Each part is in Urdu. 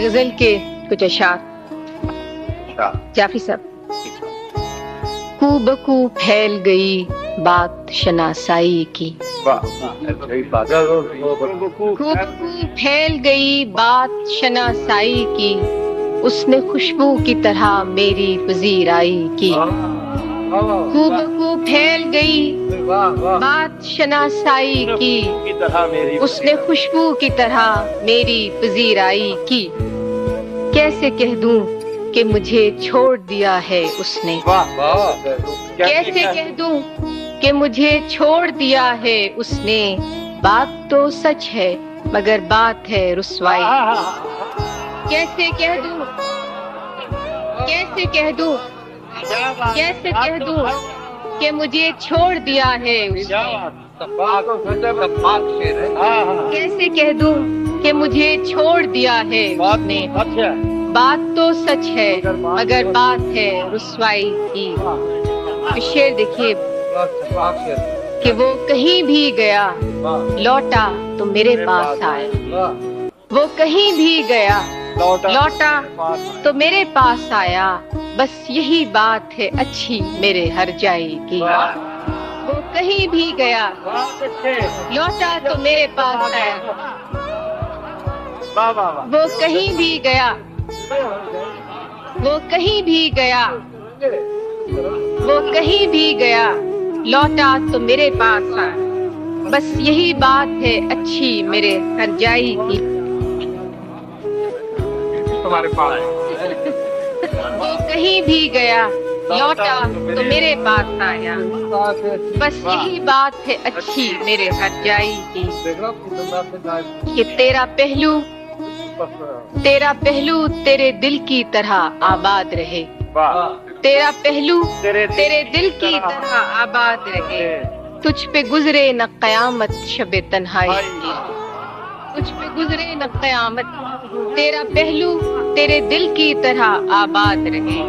غزل کے کچھ اشعار جعفری صاحب. کو بکو پھیل گئی بات شناسائی کی، کو بکو پھیل گئی بات شناسائی کی، اس نے خوشبو کی طرح میری پذیرائی کی. کو بکو پھیل گئی بات شناسائی کی، اس نے خوشبو کی طرح میری پذیرائی کی. کیسے کہہ دوں کہ مجھے چھوڑ دیا ہے اس نے، کیسے کہہ دوں کہ مجھے چھوڑ دیا ہے اس نے. بات تو سچ ہے مگر بات ہے رسوائی. کیسے کہہ دوں، کیسے کہہ دوں، کیسے کہہ دوں کہ مجھے چھوڑ دیا ہے اس نے. کیسے کہہ دوں کہ مجھے چھوڑ دیا ہے اس نے. بات تو سچ ہے مگر بات ہے رسوائی کی. شعر دیکھیے کہ وہ کہیں بھی گیا لوٹا تو میرے پاس آیا. وہ کہیں بھی گیا لوٹا تو میرے پاس آیا. بس یہی بات ہے اچھی میرے ہر جائی کی. وہ کہیں بھی گیا لوٹا تو میرے پاس آیا. وہ کہیں بھی گیا، وہ کہیں بھی گیا، وہ کہیں بھی گیا لوٹا تو میرے پاس آیا. بس یہی بات ہے اچھی میرے ہر جائی کی. وہ کہیں بھی گیا لوٹا تو میرے پاس آیا. بس یہی بات ہے اچھی میرے ہر جائی کی. کہ تیرا پہلو تیرے دل کی طرح آباد رہے. تیرا پہلو تیرے دل کی طرح آباد رہے. تجھ پہ گزرے نہ قیامت شب تنہائی کی. تجھ پہ گزرے نہ قیامت. تیرا پہلو تیرے دل کی طرح آباد رہے.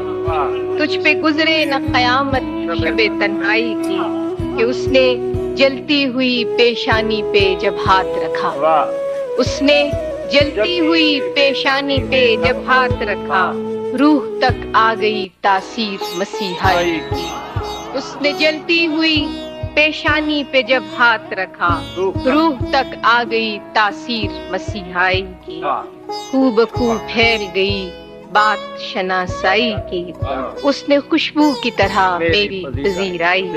تجھ پہ گزرے نہ قیامت شب تنہائی کی. کہ اس نے جلتی ہوئی پیشانی پہ جب ہاتھ رکھا، اس نے جلتی ہوئی پیشانی پہ جب ہاتھ رکھا، روح تک آ گئی تاثیر مسیحائی کی. اس نے جلتی ہوئی پیشانی پہ جب ہاتھ رکھا، روح تک آ گئی تاثیر مسیحائی کی. کو بکو پھیل گئی بات شناسائی کی، اس نے خوشبو کی طرح میری پذیرائی.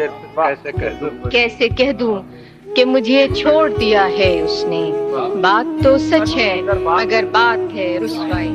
کیسے کہہ دوں کہ مجھے چھوڑ دیا ہے اس نے. بات تو سچ ہے مگر بات ہے رسوائی.